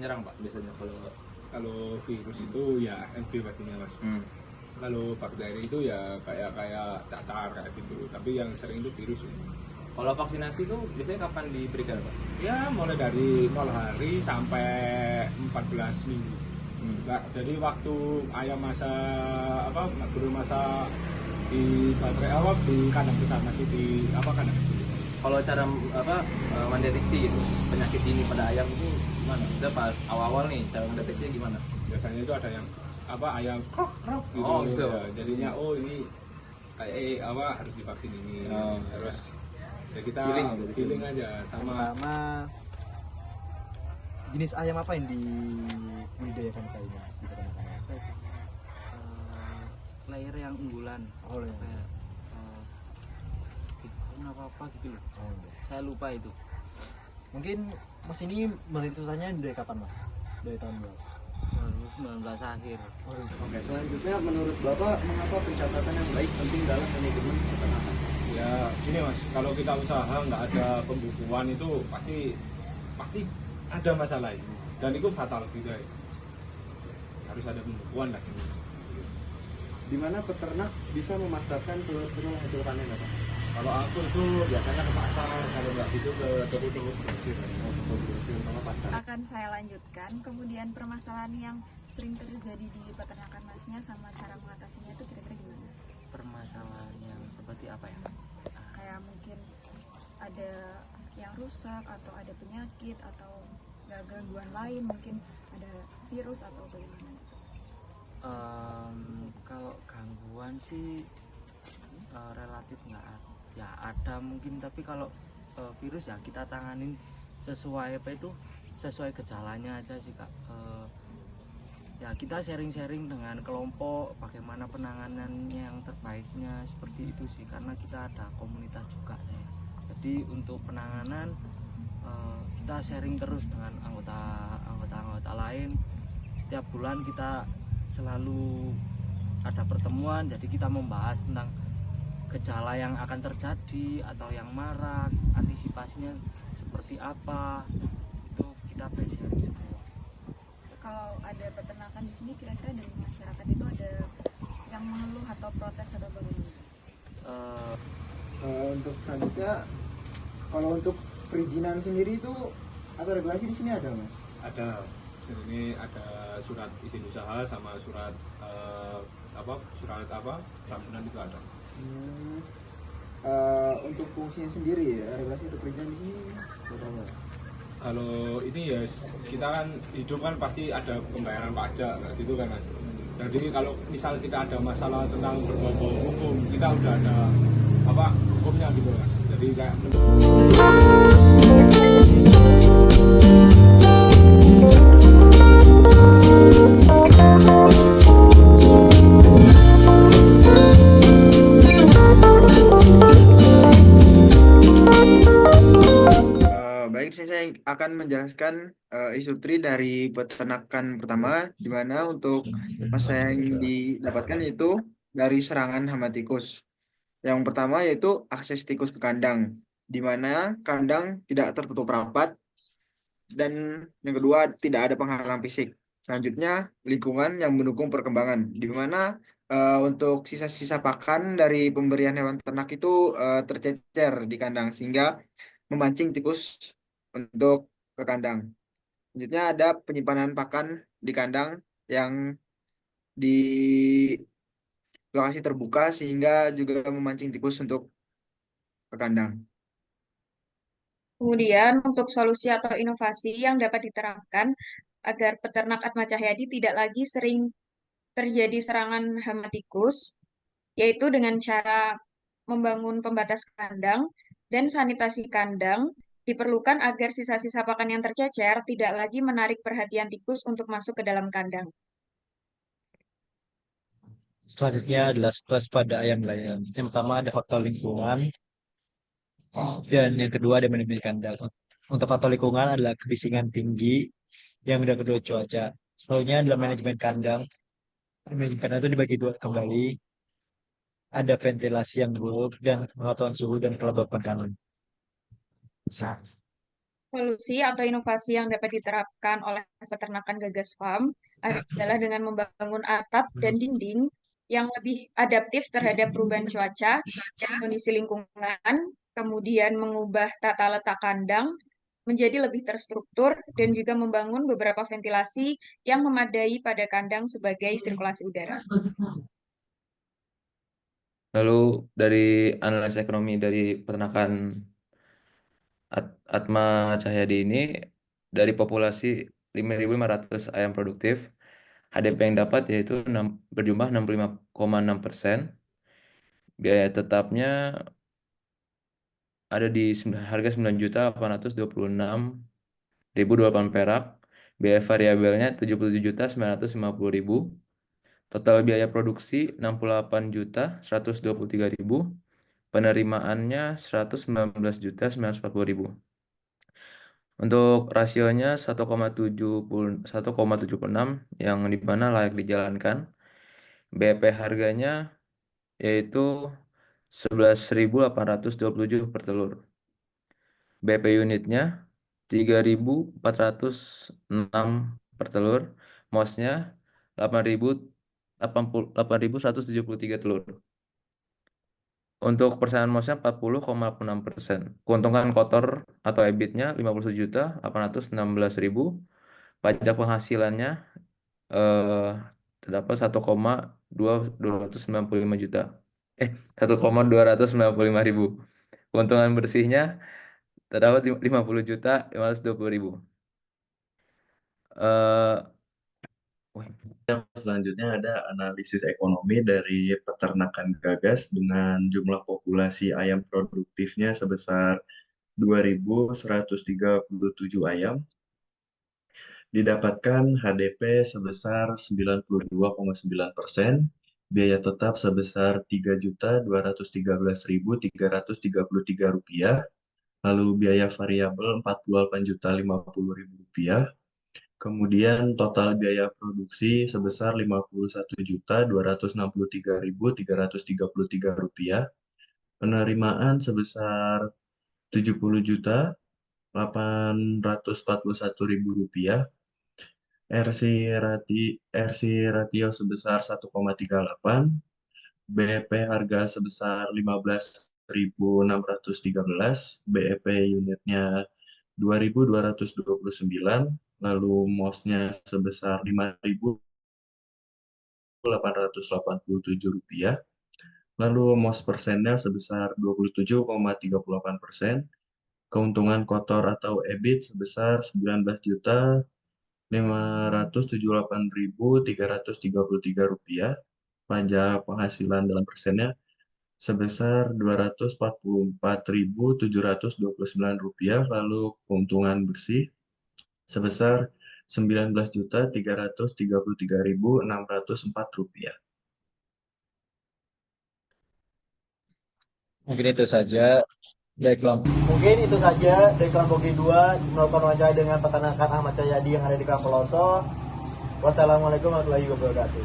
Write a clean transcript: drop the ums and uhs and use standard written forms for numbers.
menyerang Pak biasanya kalau Kalau virus itu ya MB pastinya mas. Kalau bakteri itu ya kayak cacar kayak gitu. Tapi yang sering itu virus. kalau vaksinasi itu biasanya kapan diberikan Pak? Ya mulai dari 0 hari sampai 14 minggu. Nah, jadi waktu ayam masa apa belum masa di baterai awal di kandang besar masih di apa kandang kecil. Kalau cara mendeteksi gitu penyakit ini pada ayam itu gimana? Bisa pas awal-awal nih cara mendeteksinya gimana? Biasanya itu ada yang apa ayam krok krok gitu. Oh, gitu. Ya, jadinya oh ini kayak apa harus divaksin ini. Terus ya kita feeling aja sama Jenis ayam apa yang dibudidayakan kayaknya mas di peternakan? Apa itu? Layer yang unggulan. Oh, layer. Kayak apa gitu loh. iya. Saya lupa itu. Mungkin mas ini melihat susahnya dari kapan mas? Dari tahun berapa? 2019 akhir. Oke, selanjutnya menurut Bapak mengapa pencatatan yang baik penting dalam manajemen peternakan? ya gini mas, kalau kita usaha nggak ada pembukuan itu pasti ada masalah itu dan itu fatal juga ya. Harus ada pembukuan lah. Di mana peternak bisa memasarkan telur-telur hasil panen, Bapak? Kalau aku itu biasanya ke pasar, kalau nggak gitu ke toko-toko grosir. Terutama pasar. Akan saya lanjutkan. Kemudian permasalahan yang sering terjadi di peternakan masnya sama cara mengatasinya itu kira-kira gimana? Permasalahan yang seperti apa ya? Kayak mungkin ada yang rusak atau ada penyakit atau gangguan lain, mungkin ada virus atau bagaimana? Kalau gangguan sih relatif nggak ada. Ya ada mungkin, tapi kalau virus ya kita tanganin sesuai sesuai gejalanya aja sih Kak. Ya kita sharing-sharing dengan kelompok bagaimana penanganannya yang terbaiknya seperti itu sih, karena kita ada komunitas juga ya. Jadi untuk penanganan kita sharing terus dengan anggota lain. Setiap bulan kita selalu ada pertemuan, jadi kita membahas tentang gejala yang akan terjadi atau yang marak, antisipasinya seperti apa, itu kita sharing semua. Kalau ada peternakan di sini, kira-kira dari masyarakat itu ada yang mengeluh atau protes atau bagaimana? Untuk selanjutnya, kalau untuk perizinan sendiri itu atau regulasi di sini ada, Mas? Ada. Ini ada surat izin usaha sama surat bangunan itu ada. Untuk fungsinya sendiri ya, regulasi untuk perizinan di sini berapa? Kalau ini ya kita kan hidup kan pasti ada pembayaran pajak gitu kan mas. Jadi kalau misal kita ada masalah tentang berbau hukum, kita udah ada hukumnya gitu mas. Jadi kayak Baik, saya akan menjelaskan isu tri dari peternakan pertama, di mana untuk masa yang didapatkan yaitu dari serangan hama tikus. Yang pertama yaitu akses tikus ke kandang, di mana kandang tidak tertutup rapat, dan yang kedua tidak ada penghalang fisik. Selanjutnya lingkungan yang mendukung perkembangan, di mana untuk sisa-sisa pakan dari pemberian hewan ternak itu tercecer di kandang sehingga memancing tikus untuk ke kandang. Selanjutnya ada penyimpanan pakan di kandang yang di lokasi terbuka sehingga juga memancing tikus untuk ke kandang. Kemudian untuk solusi atau inovasi yang dapat diterapkan agar peternak Atma Cahyadi tidak lagi sering terjadi serangan hama tikus, yaitu dengan cara membangun pembatas kandang dan sanitasi kandang diperlukan agar sisa-sisa pakan yang tercecer tidak lagi menarik perhatian tikus untuk masuk ke dalam kandang. Selanjutnya adalah stres pada ayam layan. Yang pertama ada faktor lingkungan, dan yang kedua ada manajemen kandang. Untuk faktor lingkungan adalah kebisingan tinggi, yang kedua cuaca. Selanjutnya adalah manajemen kandang. Manajemen kandang itu dibagi dua kembali. Ada ventilasi yang buruk dan pengaturan suhu dan kelembapan kandang. Solusi atau inovasi yang dapat diterapkan oleh peternakan Gagas Farm adalah dengan membangun atap dan dinding yang lebih adaptif terhadap perubahan cuaca dan kondisi lingkungan, kemudian mengubah tata letak kandang menjadi lebih terstruktur dan juga membangun beberapa ventilasi yang memadai pada kandang sebagai sirkulasi udara. Lalu dari analis ekonomi dari peternakan Atma Cahyadi ini, dari populasi 5.500 ayam produktif, HDP yang dapat yaitu berjumlah 65,6%. Biaya tetapnya ada di harga 9.826.008 perak. Biaya variabelnya 77.950.000. Total biaya produksi 68.123.000. Penerimaannya 119.940.000. Untuk rasionya 1,76 yang dimana layak dijalankan. BP harganya yaitu 11.827 per telur. BP unitnya 3.406 per telur. MOS-nya 8.173 telur. Untuk persaingan MOS-nya 40,6%. Keuntungan kotor atau EBIT-nya 51.816.000. Pajak penghasilannya terdapat 1,295 juta. 1,295.000. Keuntungan bersihnya terdapat 50.520.000. Selanjutnya ada analisis ekonomi dari peternakan Gagas dengan jumlah populasi ayam produktifnya sebesar 2.137 ayam. Didapatkan HDP sebesar 92,9%, biaya tetap sebesar Rp3.213.333, lalu biaya variabel Rp48.050.000. Kemudian total biaya produksi sebesar Rp50.263.333. Penerimaan sebesar Rp70.841.000. RC ratio sebesar 1,38. BEP harga sebesar 15.613. BEP unitnya 2.229. Lalu MOS-nya sebesar Rp5.887. Lalu MOS persennya sebesar 27,38%. Keuntungan kotor atau EBIT sebesar Rp19.578.333. Pajak penghasilan dalam persennya sebesar Rp244.729. Lalu keuntungan bersih sebesar Rp19.333.604. Mungkin itu saja dari kelompok G2 melakukan wawancara dengan peternakan Ahmad Cahyadi yang ada di Kampoloso. Wassalamualaikum warahmatullahi wabarakatuh.